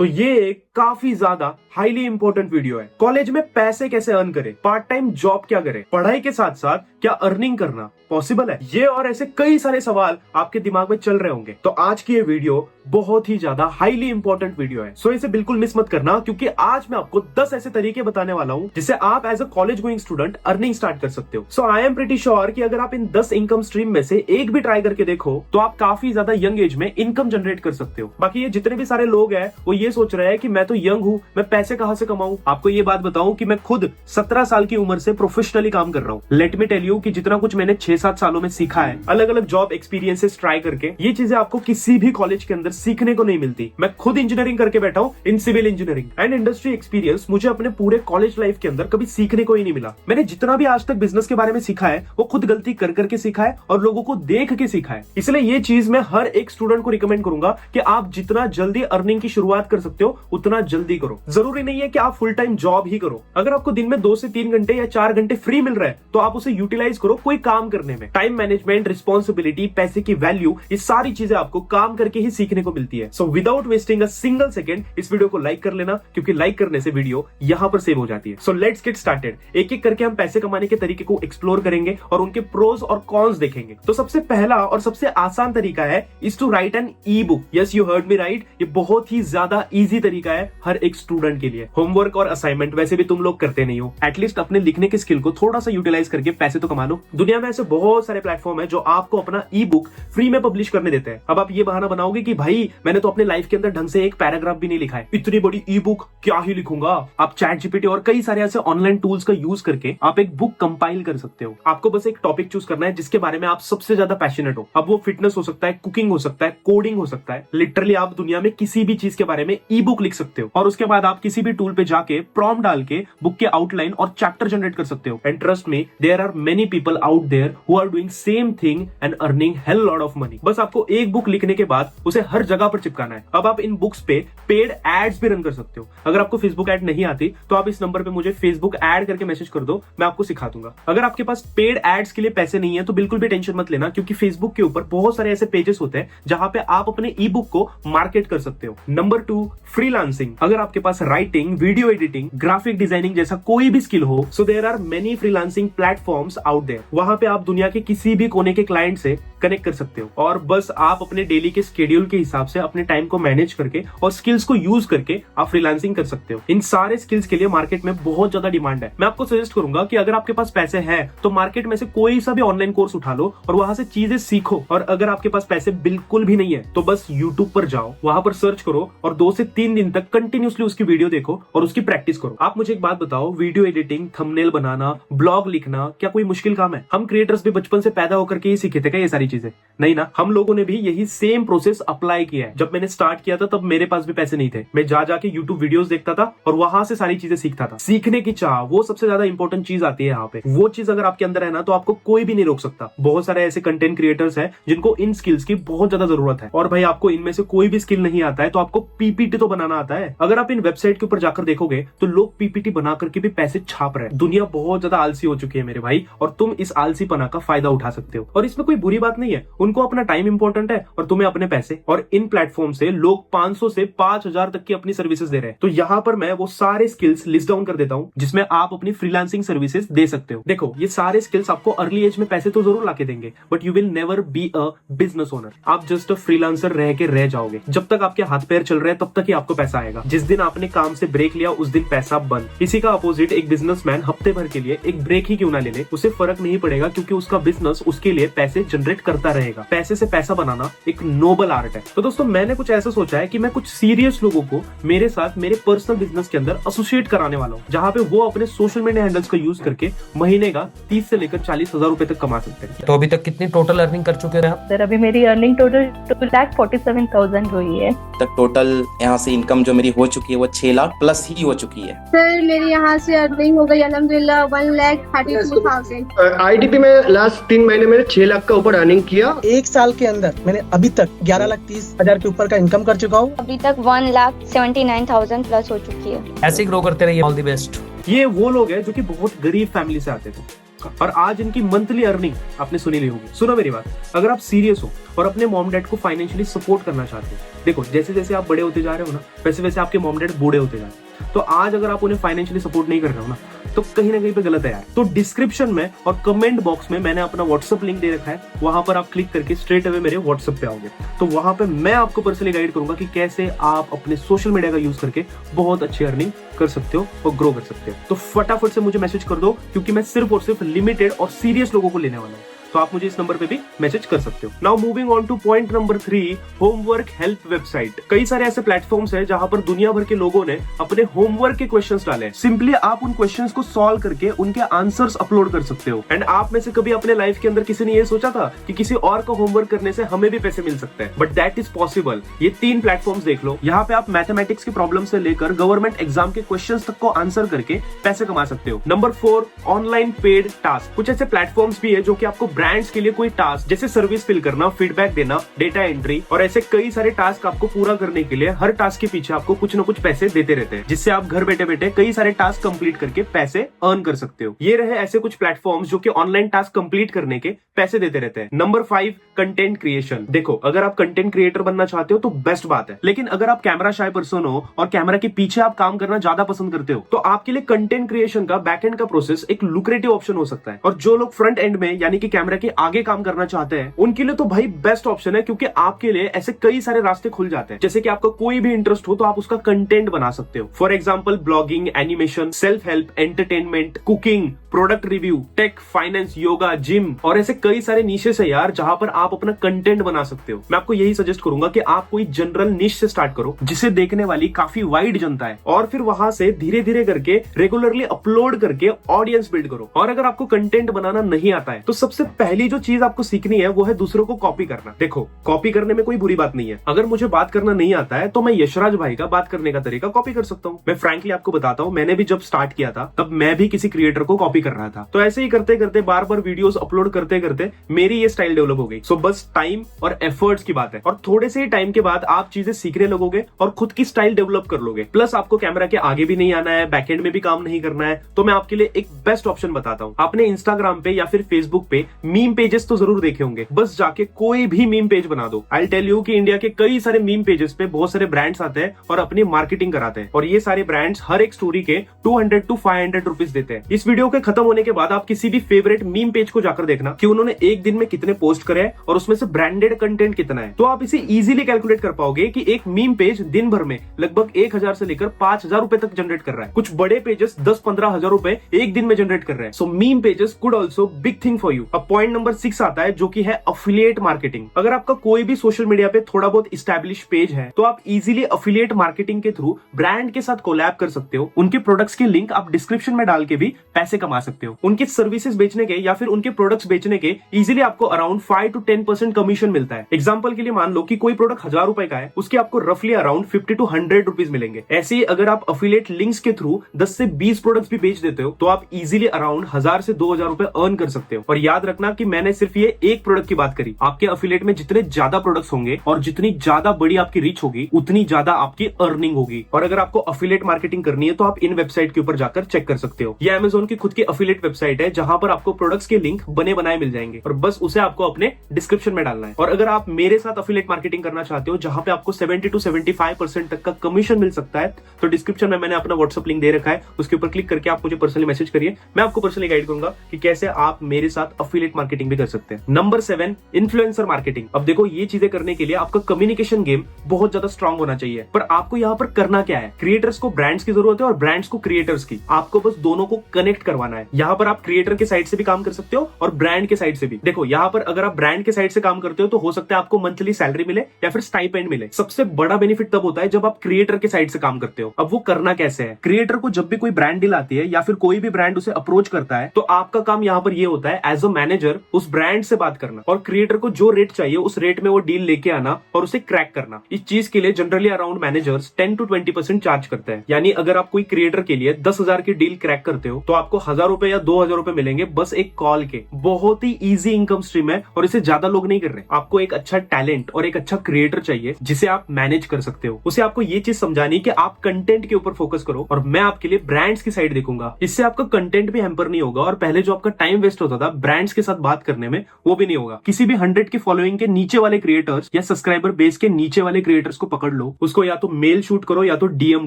तो ये एक काफी ज्यादा हाईली इंपॉर्टेंट वीडियो है। कॉलेज में पैसे कैसे अर्न करें, पार्ट टाइम जॉब क्या करें, पढ़ाई के साथ साथ क्या अर्निंग करना पॉसिबल है, ये और ऐसे कई सारे सवाल आपके दिमाग में चल रहे होंगे। तो आज की ये वीडियो बहुत ही ज्यादा हाईली इंपॉर्टेंट वीडियो है, सो इसे बिल्कुल मिस मत करना, क्योंकि आज मैं आपको 10 ऐसे तरीके बताने वाला हूं जिससे आप as a college going student earning start कर सकते हो। So I am pretty sure कि अगर आप इन 10 इनकम स्ट्रीम में से एक भी ट्राई करके देखो तो आप काफी ज्यादा यंग एज में इनकम जनरेट कर सकते हो। बाकी ये जितने भी सारे लोग हैं वो ये सोच रहे हैं कि मैं तो यंग हूं, मैं पैसे कहां से कमाऊं। आपको ये बात बताऊं कि मैं खुद 17 साल की उम्र से प्रोफेशनली काम कर रहा हूं। लेट मी टेल यू कि जितना कुछ मैंने 6-7 सालों में सीखा है, अलग अलग जॉब एक्सपीरियंसेस ट्राई करके, ये चीजें आपको किसी भी कॉलेज के अंदर सीखने को नहीं मिलती। मैं खुद इंजीनियरिंग करके बैठा हूं in civil engineering and industry experience मुझे अपने पूरे कॉलेज लाइफ के अंदर कभी सीखने को ही नहीं मिला। मैंने जितना भी आज तक बिजनेस के बारे में सीखा है वो खुद गलती कर करके सीखा है और लोगों को देख के सीखा है। इसलिए ये चीज मैं हर एक स्टूडेंट को रिकमेंड करूंगा कि आप जितना जल्दी अर्निंग की शुरुआत कर सकते हो उतना जल्दी करो। जरूरी नहीं है कि आप फुल टाइम जॉब ही करो। अगर आपको दिन में 2 से 3 घंटे या 4 घंटे फ्री मिल रहा है तो आप उसे यूटिलाइज करो कोई काम करने में। टाइम मैनेजमेंट, रिस्पॉन्सिबिलिटी, पैसे की वैल्यू, ये सारी चीजें आपको काम करके ही सीखने को मिलती है। So without wasting a single second इस वीडियो को लाइक कर लेना, क्योंकि लाइक करने से वीडियो यहां पर सेव हो जाती है। So let's get started. एक एक करके हम पैसे कमाने के तरीके को एक्सप्लोर करेंगे और उनके प्रोज और कॉन्स देखेंगे। तो सबसे पहला और सबसे आसान तरीका है is to write an e book. Yes, you heard me right. ये बहुत ही ज्यादा इजी तरीका है हर एक स्टूडेंट के लिए। होमवर्क और असाइनमेंट वैसे भी तुम लोग करते नहीं हो, एटलीस्ट अपने लिखने के स्किल को थोड़ा सा यूटिलाइज करके पैसे तो कमा लो। दुनिया में ऐसे बहुत सारे प्लेटफॉर्म है जो आपको अपना ई बुक फ्री में पब्लिश करने देते हैं। अब आप ये बहाना बनाओगे कि भाई मैंने तो अपने लाइफ के अंदर ढंग से एक पैराग्राफ भी नहीं लिखा है, इतनी बड़ी ई बुक क्या ही लिखूंगा। आप चैट जीपीटी और कई सारे ऐसे ऑनलाइन टूल्स का यूज करके आप एक बुक कंपाइल कर सकते हो। आपको बस एक टॉपिक चूज करना है जिसके बारे में आप सबसे ज्यादा पैशनेट हो। अब वो फिटनेस हो सकता है, कुकिंग हो सकता है, कोडिंग हो सकता है। लिटरली आप दुनिया में किसी भी चीज के बारे में ई बुक लिख सकते हो और उसके बाद आप किसी भी टूल पे जाके प्रॉम्प्ट डाल के बुक के आउटलाइन और चैप्टर जनरेट कर सकते हो। And trust me, there are many people out there who are doing same thing and earning hell lot of money. बस आपको एक बुक लिखने के बाद उसे हर जगह पर चिपकाना है। अब आप इन बुक्स पे पेड एड्स भी रन कर सकते हो। अगर आपको फेसबुक एड नहीं आती तो आप इस नंबर पे मुझे फेसबुक एड करके मैसेज कर दो, मैं आपको सिखा दूंगा। अगर आपके पास पेड एड्स के लिए पैसे नहीं है तो बिल्कुल भी टेंशन मत लेना, क्योंकि फेसबुक के ऊपर बहुत सारे ऐसे पेजेस होते हैं जहां पे आप अपने ई बुक को मार्केट कर सकते हो। Number 2, freelancing. अगर आपके पास writing, video editing, graphic designing जैसा कोई भी स्किल हो, so there are many freelancing platforms out there. वहां पे आप दुनिया के किसी भी कोने के क्लाइंट से कनेक्ट कर सकते हो और बस आप अपने डेली के स्केड्यूल के हिसाब से अपने टाइम को मैनेज करके और स्किल्स को यूज करके आप फ्रीलांसिंग कर सकते हो। इन सारे स्किल्स के लिए मार्केट में बहुत ज्यादा डिमांड है। मैं आपको सजेस्ट करूंगा कि अगर आपके पास पैसे हैं तो मार्केट में से कोई सा भी ऑनलाइन कोर्स उठा लो और वहां से चीजें सीखो। और अगर आपके पास पैसे बिल्कुल भी नहीं है तो बस यूट्यूब पर जाओ, वहां पर सर्च करो और 2 से 3 दिन तक कंटिन्यूसली उसकी वीडियो देखो और उसकी प्रैक्टिस करो। आप मुझे एक बात बताओ, वीडियो एडिटिंग, थंबनेल बनाना, ब्लॉग लिखना क्या कोई मुश्किल काम है? हम क्रिएटर्स भी बचपन से पैदा होकर के ही सीखे थे क्या ये सारी चीजें? नहीं ना, हम लोगों ने भी यही सेम प्रोसेस अप्लाई किया है। जब मैंने स्टार्ट किया था तब मेरे पास भी पैसे नहीं थे। मैं जा जाके यूट्यूब वीडियोस देखता था और वहां से सारी चीजें सीखता था। सीखने की चाह वो सबसे ज्यादा इंपॉर्टेंट चीज आती है यहाँ पे। वो चीज अगर आपके अंदर है ना तो आपको कोई भी नहीं रोक सकता। बहुत सारे ऐसे कंटेंट क्रिएटर्स हैं जिनको इन स्किल्स की बहुत ज्यादा जरूरत है। और भाई आपको इनमें से कोई भी स्किल नहीं आता है तो आपको पीपीटी तो बनाना आता है। अगर आप इन वेबसाइट के ऊपर जाकर देखोगे तो लोग पीपीटी बना करके भी पैसे छाप रहे हैं। दुनिया बहुत ज्यादा आलसी हो चुकी है मेरे भाई, और तुम इस आलसीपना का फायदा उठा सकते हो। और इसमें कोई बुरी बात नहीं है, उनको अपना टाइम इंपॉर्टेंट है और तुम्हें अपने पैसे। और इन प्लेटफॉर्म से लोग 500 से 5000 तक की अपनी सर्विसेज दे रहे हैं। तो यहाँ पर मैं वो सारे स्किल्स लिस्ट डाउन कर देता हूँ जिसमें आप अपनी फ्रीलांसिंग सर्विसेज दे सकते हो। देखो, ये सारे स्किल्स आपको अर्ली एज में पैसे तो जरूर लाके देंगे, but you will never be a business owner. आप जस्ट अ फ्रीलांसर रह के रह जाओगे। जब तक आपके हाथ पैर चल रहे हैं तब तक ही आपको पैसा आएगा। जिस दिन आपने काम से ब्रेक लिया उस दिन पैसा बंद। इसी का अपोजिट एक बिजनेसमैन हफ्ते भर के लिए एक ब्रेक ही क्यों ना ले ले, उसे फर्क नहीं पड़ेगा, क्योंकि उसका बिजनेस उसके लिए पैसे जनरेट करता रहेगा। पैसे से पैसा बनाना एक नोबल आर्ट है। तो दोस्तों, मैंने कुछ ऐसा सोचा है कि मैं कुछ सीरियस लोगों को मेरे साथ मेरे पर्सनल बिजनेस के अंदर एसोसिएट कराने वाला हूँ, जहाँ पे वो अपने सोशल मीडिया हैंडल्स का यूज करके महीने का 30 से लेकर 40 हजार रुपए तक कमा सकते हैं। तो अभी तक कितनी टोटल अर्निंग कर चुके हैं आप? सर, अभी मेरी अर्निंग टोटल 2,47,000 हुई है। तक टोटल यहाँ से इनकम जो मेरी हो चुकी है वो 6 लाख प्लस ही हो चुकी है। सर, मेरी यहाँ से अर्निंग हो गई अल्हम्दुलिल्लाह 1,32,000। आईटीपी में लास्ट 3 महीने में 6 लाख का ऊपर अर्निंग किया। 1 साल के अंदर मैंने अभी तक 11,30,000 के ऊपर का इनकम कर चुका हूँ। अभी तक 1,79,000 प्लस हो चुकी है। ऐसे ग्रो करते रहिए। All the best. ये वो लोग हैं जो कि बहुत गरीब फैमिली से आते थे। का। और आज इनकी मंथली अर्निंग आपने सुनी ली होगी। सुनो मेरी बात, अगर आप सीरियस हो और अपने मॉम डैड को फाइनेंशियली सपोर्ट करना चाहते हो, देखो जैसे जैसे आप बड़े होते जा रहे हो ना, वैसे वैसे आपके मॉम डैड बूढ़े होते जा रहे हैं। तो आज अगर आप उन्हें फाइनेंशियली सपोर्ट नहीं कर रहे हो ना, तो कहीं ना कहीं पे गलत है यार। तो डिस्क्रिप्शन में और कमेंट बॉक्स में मैंने अपना व्हाट्सएप लिंक दे रखा है, वहां पर आप क्लिक करके स्ट्रेट अवे मेरे व्हाट्सएप पे आओगे। तो वहां पे मैं आपको पर्सनली गाइड करूंगा कि कैसे आप अपने सोशल मीडिया का यूज करके बहुत अच्छी अर्निंग कर सकते हो और ग्रो कर सकते हो। तो फटाफट से मुझे मैसेज कर दो, क्योंकि मैं सिर्फ और सिर्फ लिमिटेड और सीरियस लोगों को लेने वाला हूँ। तो आप मुझे इस नंबर पे भी मैसेज कर सकते हो। Now moving on two point number 3, homework help website. कई सारे ऐसे प्लेटफॉर्म्स हैं जहां पर दुनिया भर के लोगों ने अपने होमवर्क के क्वेश्चंस डाले हैं। सिंपली आप उन क्वेश्चंस को सॉल्व करके उनके आंसर्स अपलोड कर सकते हो। एंड आप में से कभी अपने लाइफ के अंदर किसी ने ये सोचा था कि किसी और का होमवर्क करने से हमें भी पैसे मिल सकते हैं? But that is possible. ये 3 प्लेटफॉर्म्स देख लो, यहाँ पे आप मैथमेटिक्स की प्रॉब्लम से लेकर गवर्नमेंट एग्जाम के क्वेश्चंस तक को आंसर करके पैसे कमा सकते हो। Number 4, online paid task. कुछ ऐसे प्लेटफॉर्म्स भी है जो कि आपको ब्रांड्स के लिए कोई टास्क जैसे सर्विस फिल करना, फीडबैक देना, डेटा एंट्री और ऐसे कई सारे टास्क आपको पूरा करने के लिए हर टास्क के पीछे आपको कुछ ना कुछ पैसे देते रहते हैं, जिससे आप घर बैठे बैठे कई सारे टास्क कंप्लीट करके पैसे अर्न कर सकते हो। ये रहे ऐसे कुछ प्लेटफॉर्म्स जो कि ऑनलाइन टास्क कंप्लीट करने के पैसे देते रहते हैं। Number 5, content creation. देखो अगर आप कंटेंट क्रिएटर बनना चाहते हो तो बेस्ट बात है, लेकिन अगर आप कैमरा शाय पर्सन हो और कैमरा के पीछे आप काम करना ज्यादा पसंद करते हो, तो आपके लिए कंटेंट क्रिएशन का बैक एंड का प्रोसेस एक लुक्रेटिव ऑप्शन हो सकता है। और जो लोग फ्रंट एंड में यानी कि कैमरा के आगे काम करना चाहते हैं, उनके लिए तो भाई बेस्ट ऑप्शन है, क्योंकि आपके लिए ऐसे कई सारे रास्ते खुल जाते हैं। जैसे कि आपका कोई भी इंटरेस्ट हो तो आप उसका कंटेंट बना सकते हो। For example blogging, animation, self help, entertainment, cooking, product review, tech, finance, yoga, gym और ऐसे कई सारे नीशेस है यार जहां पर आप अपना कंटेंट बना सकते हो। मैं आपको यही सजेस्ट करूंगा कि आप कोई जनरल निश से स्टार्ट करो जिसे देखने वाली काफी वाइड जनता है, और फिर वहां से धीरे धीरे करके रेगुलरली अपलोड करके ऑडियंस बिल्ड करो। और अगर आपको कंटेंट बनाना नहीं आता है तो सबसे पहली जो चीज आपको सीखनी है वो है दूसरों को कॉपी करना। देखो कॉपी करने में कोई बुरी बात नहीं है। अगर मुझे बात करना नहीं आता है तो मैं यशराज भाई का बात करने का तरीका कॉपी कर सकता हूँ। मैं फ्रैंकली आपको बताता हूँ, मैंने भी जब स्टार्ट किया था तब मैं भी किसी क्रिएटर को कॉपी कर रहा था। तो ऐसे ही करते करते बार बार वीडियोस अपलोड करते करते मेरी ये स्टाइल डेवलप हो गई। सो बस टाइम और एफर्ट्स की बात है, और थोड़े से ही टाइम के बाद आप चीजें सीखने लगोगे और खुद की स्टाइल डेवलप कर लोगे। प्लस आपको कैमरा के आगे भी नहीं आना है, बैकएंड में भी काम नहीं करना है। तो मैं आपके लिए एक बेस्ट ऑप्शन बताता हूँ। आपने इंस्टाग्राम पे या फिर फेसबुक पे मीम पेजेस तो जरूर देखे होंगे। बस जाके कोई भी मीम पेज बना दो। आई टेल यू कि इंडिया के कई सारे मीम पेजेस पे बहुत सारे ब्रांड्स आते हैं और अपनी मार्केटिंग कराते हैं, और ये सारे ब्रांड्स हर एक स्टोरी के 200 to 500 रुपीज देते हैं। इस वीडियो के खत्म होने के बाद आप किसी भी फेवरेट मीम पेज को जाकर देखना कि उन्होंने एक दिन में कितने पोस्ट करे हैं और उसमें से ब्रांडेड कंटेंट कितना है। तो आप इसे इजीली कैलकुलेट कर पाओगे कि एक मीम पेज दिन भर में लगभग 1000 से लेकर 5000 रुपए तक जनरेट कर रहा है। कुछ बड़े पेजेस 10-15 हजार रुपए एक दिन में जनरेट कर रहे हैं। So meme pages could also big thing for you. अब पॉइंट नंबर 6 आता है जो कि है अफिलिएट मार्केटिंग। अगर आपका कोई भी सोशल मीडिया पे थोड़ा बहुत इस्टेब्लिश पेज है तो आप इजीली अफिलिएट मार्केटिंग के थ्रू ब्रांड के साथ कोलैब कर सकते हो। उनके प्रोडक्ट्स के लिंक आप डिस्क्रिप्शन में डाल के भी पैसे कमा सकते हो। उनके सर्विसेज बेचने के या फिर उनके प्रोडक्ट्स बेचने के इजीली आपको अराउंड 5 to 10% कमीशन मिलता है। एग्जांपल के लिए मान लो कि कोई प्रोडक्ट 1000 रुपए का है, उसके आपको रफली अराउंड 50 to 100 रुपीज मिलेंगे। ऐसे ही अगर आप अफिलिएट लिंक्स के थ्रू 10 से 20 प्रोडक्ट्स भी बेच देते हो तो आप इजीली अराउंड 1000 से 2000 रुपए अर्न कर सकते हो। और याद रखना कि मैंने सिर्फ ये एक प्रोडक्ट की बात करी। आपके अफिलिएट में जितने ज्यादा प्रोडक्ट्स होंगे और जितनी ज्यादा बड़ी आपकी रीच होगी उतनी ज्यादा आपकी अर्निंग होगी। और अगर आपको अफिलिएट मार्केटिंग करनी है तो आप इन वेबसाइट के ऊपर जाकर चेक कर सकते हो। ये अमेज़न की खुद की अफिलिएट वेबसाइट है जहां पर आपको प्रोडक्ट्स के लिंक बने बनाए मिल जाएंगे, और बस उसे आपको अपने डिस्क्रिप्शन में डालना है। और अगर आप मेरे साथ अफिलिएट मार्केटिंग करना चाहते हो जहां पे आपको 70 to 75% तक का कमीशन मिल सकता है, तो डिस्क्रिप्शन में मैंने अपना व्हाट्सएप लिंक दे रखा है, उसके ऊपर क्लिक करके आप मुझे पर्सनली मैसेज करिए। मैं आपको पर्सनली गाइड करूंगा कि कैसे आप मेरे साथ अफिलिएट मार्केटिंग भी कर सकते हैं। Number 7, influencer marketing. अब देखो ये चीजें करने के लिए आपका कम्युनिकेशन गेम बहुत ज्यादा स्ट्रांग होना चाहिए। पर आपको यहाँ पर करना क्या है, क्रिएटर्स को ब्रांड्स की जरूरत है और ब्रांड्स को क्रिएटर्स की। आपको बस दोनों को कनेक्ट करवाना है। यहाँ पर आप क्रिएटर के साइड से भी काम कर सकते हो और ब्रांड के साइड से भी। देखो यहाँ पर अगर आप ब्रांड के साइड से काम करते हो तो हो सकता है आपको मंथली सैलरी मिले या फिर स्टाइपेंड मिले। सबसे बड़ा बेनिफिट तब होता है जब आप क्रिएटर के साइड से काम करते हो। अब वो करना कैसे है, क्रिएटर को जब भी कोई ब्रांड डील आती है या फिर कोई भी ब्रांड उसे अप्रोच करता है तो आपका काम यहाँ पर ये होता है एज अ मैनेजर मैनेजर उस ब्रांड से बात करना और क्रिएटर को जो रेट चाहिए उस रेट में वो डील लेके आना और उसे क्रैक करना। इस चीज के लिए generally around managers 10 to 20% charge करते हैं। यानी अगर आप कोई क्रिएटर के लिए 10,000 की डील क्रैक करते हो तो आपको 1,000 रुपए या 2,000 रुपए मिलेंगे बस एक कॉल के। बहुत ही इजी इनकम स्ट्रीम है और इसे ज्यादा लोग नहीं कर रहे। आपको एक अच्छा टैलेंट और एक अच्छा क्रिएटर चाहिए जिसे आप मैनेज कर सकते हो। उसे आपको ये चीज समझानी कि आप कंटेंट के ऊपर फोकस करो और मैं आपके लिए ब्रांड्स की साइड देखूंगा। इससे आपका कंटेंट भी हैम्पर नहीं होगा और पहले जो आपका टाइम वेस्ट होता था ब्रांड्स के साथ बात करने में वो भी नहीं होगा। किसी भी 100 की फॉलोइंग के नीचे वाले क्रिएटर्स या सब्सक्राइबर बेस के नीचे वाले क्रिएटर्स को पकड़ लो, उसको या तो मेल शूट करो या तो डीएम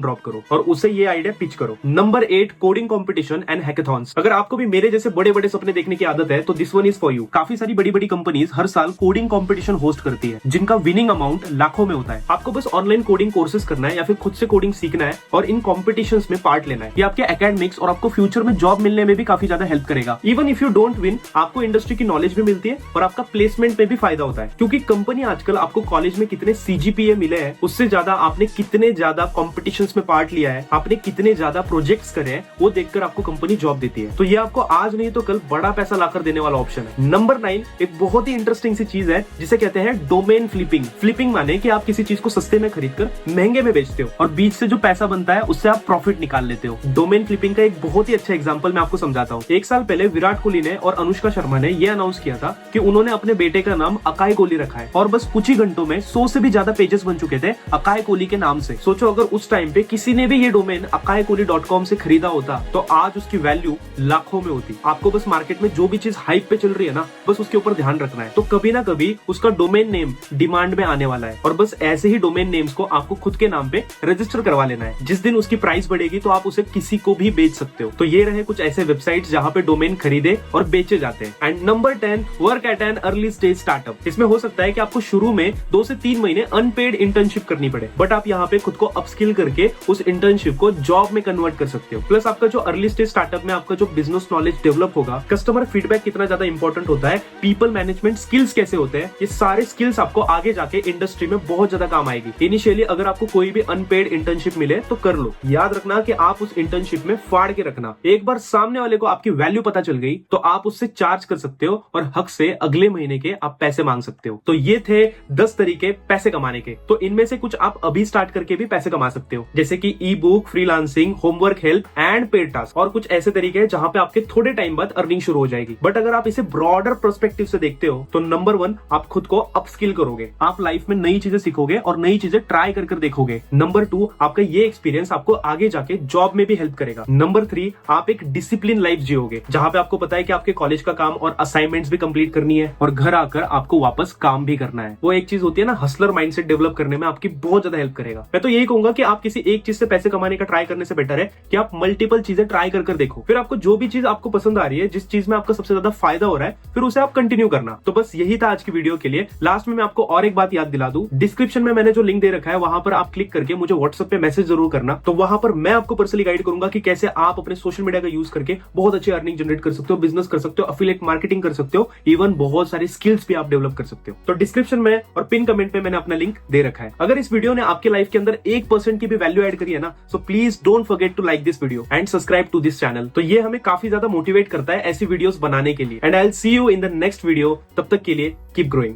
ड्रॉप करो और उसे ये आइडिया पिच करो। Number 8, coding competition and hackathons. अगर आपको भी मेरे जैसे बड़े बड़े सपने देखने की आदत है तो this one is for you. काफी सारी बड़ी बड़ी कंपनीज हर साल कोडिंग कंपटीशन होस्ट करती है जिनका विनिंग अमाउंट लाखों में होता है। आपको बस ऑनलाइन कोडिंग कोर्सेज करना है या फिर खुद से कोडिंग सीखना है और इन कॉम्पिटिशन्स में पार्ट लेना है। ये आपके एकेडमिक्स और आपको फ्यूचर में जॉब मिलने में भी काफी ज्यादा हेल्प करेगा। Even if you don't win, आपको इंडस्ट्री की नॉलेज भी मिलती है और आपका प्लेसमेंट में भी फायदा होता है। क्योंकि कंपनी आजकल आपको कॉलेज में कितने सीजीपीए मिले हैं उससे ज्यादा आपने कितने ज्यादा कॉम्पिटिशन्स में पार्ट लिया है, आपने कितने ज्यादा प्रोजेक्ट्स करे हैं, वो देखकर आपको कंपनी जॉब देती है। तो ये आपको आज नहीं तो कल बड़ा पैसा लाकर देने वाला ऑप्शन है। नंबर 9, एक बहुत ही इंटरेस्टिंग सी चीज है जिसे कहते हैं डोमेन फ्लिपिंग। फ्लिपिंग माने कि आप किसी चीज को सस्ते में खरीदकर महंगे में बेचते हो और बीच से जो पैसा बनता है उससे आप प्रॉफिट निकाल लेते हो। डोमेन फ्लिपिंग का एक बहुत ही अच्छा एग्जांपल मैं आपको समझाता हूँ। एक साल पहले विराट कोहली ने और अनुष्का शर्मा ने यह अनाउंस किया था कि उन्होंने अपने बेटे का नाम अकाई कोहली रखा है और बस कुछ ही घंटों में 100 से भी ज्यादा पेजेस बन चुके थे अकाई कोहली के नाम से। सोचो अगर उस टाइम पे किसी ने भी ये डोमेन akaikohli.com से खरीदा होता तो आज उसकी वैल्यू लाखों में होती। आपको बस मार्केट में जो भी चीज हाइप पे चल रही है ना, बस उसके ऊपर ध्यान रखना है। तो कभी ना कभी उसका डोमेन नेम डिमांड में आने वाला है और बस ऐसे ही डोमेन नेम्स को आपको खुद के नाम पे रजिस्टर करवा लेना है। जिस दिन उसकी प्राइस बढ़ेगी तो आप उसे किसी को भी बेच सकते हो। तो ये रहे कुछ ऐसे वेबसाइट्स जहां पे डोमेन खरीदे और बेचे जाते हैं। And number 10, work at an early stage startup. इसमें हो सकता है कि आपको शुरू में 2 से 3 महीने अनपेड इंटर्नशिप करनी पड़े, बट आप यहाँ पे खुद को अपस्किल करके उस इंटर्नशिप को जॉब में कन्वर्ट कर सकते हो। प्लस आपका जो अर्ली स्टेज स्टार्टअप में आपका जो बिजनेस नॉलेज डेवलप होगा, कस्टमर फीडबैक कितना ज्यादा इंपॉर्टेंट होता है, पीपल मैनेजमेंट स्किल्स कैसे होते हैं, ये सारे स्किल्स आपको आगे जाके इंडस्ट्री में बहुत ज्यादा काम आएगी। इनिशियली अगर आपको कोई भी अनपेड इंटर्नशिप मिले तो कर लो। याद रखना कि आप उस इंटर्नशिप में फाड़ के रखना। एक बार सामने वाले को आपकी वैल्यू पता चल गई तो आप उससे चार्ज कर सकते हो और हक से अगले महीने के आप पैसे मांग सकते हो। तो ये थे 10 तरीके पैसे कमाने के। तो इनमें से कुछ आप अभी स्टार्ट करके भी पैसे कमा सकते हो, जैसे कि ई book, freelancing, homework help and paid task. और कुछ ऐसे तरीके हैं जहां पे आपके थोड़े टाइम बाद अर्निंग शुरू हो जाएगी। बट अगर आप इसे ब्रॉडर पर्सपेक्टिव से देखते हो तो नंबर 1, आप खुद को अपस्किल करोगे। आप लाइफ में नई चीजें सीखोगे और नई चीजें ट्राई कर देखोगे। नंबर 2, आपका ये एक्सपीरियंस आपको आगे जाके जॉब में भी हेल्प करेगा। नंबर 3, आप एक डिसिप्लिन लाइफ जियोगे जहां पे आपको पता है कि आपके कॉलेज का काम और असाइनमेंट्स भी कंप्लीट करनी है और घर आकर आपको वापस काम भी करना है। वो एक चीज होती है ना, हसलर माइंडसेट डेवलप करने में आपकी बहुत ज्यादा हेल्प करेगा। मैं तो यही कहूंगा कि आप किसी एक चीज से पैसे कमाने का ट्राई करने से बेटर है कि आप मल्टीपल चीजें ट्राई कर देखो। फिर आपको जो भी चीज आपको पसंद आ रही है, जिस चीज में आपका सबसे ज्यादा फायदा हो रहा है, फिर उसे आप कंटिन्यू करना। तो बस यही था आज की वीडियो के लिए। लास्ट में मैं आपको और एक बात याद दिला दूं, डिस्क्रिप्शन में मैंने जो लिंक दे रखा है वहां पर आप क्लिक करके मुझे व्हाट्सएप पे मैसेज जरूर करना। तो वहां पर मैं आपको पर्सनली गाइड करूंगा कि कैसे आप अपने सोशल मीडिया का यूज करके बहुत अच्छी अर्निंग जनरेट कर सकते हो, बिजनेस कर सकते हो, एफिलिएट मार्केटिंग कर सकते हो, इवन बहुत सारी स्किल्स भी आप डेवलप कर सकते हो। तो डिस्क्रिप्शन में और पिन कमेंट में मैंने अपना लिंक दे रखा है। अगर इस वीडियो ने आपके लाइफ के अंदर 1% की भी वैल्यू ऐड करी है ना, so please don't forget to like this video and subscribe to this channel. तो ये हमें काफी ज्यादा मोटिवेट करता है ऐसी वीडियोस बनाने के लिए। And I will see you in the next video. तब तक के लिए कीप ग्रोइंग।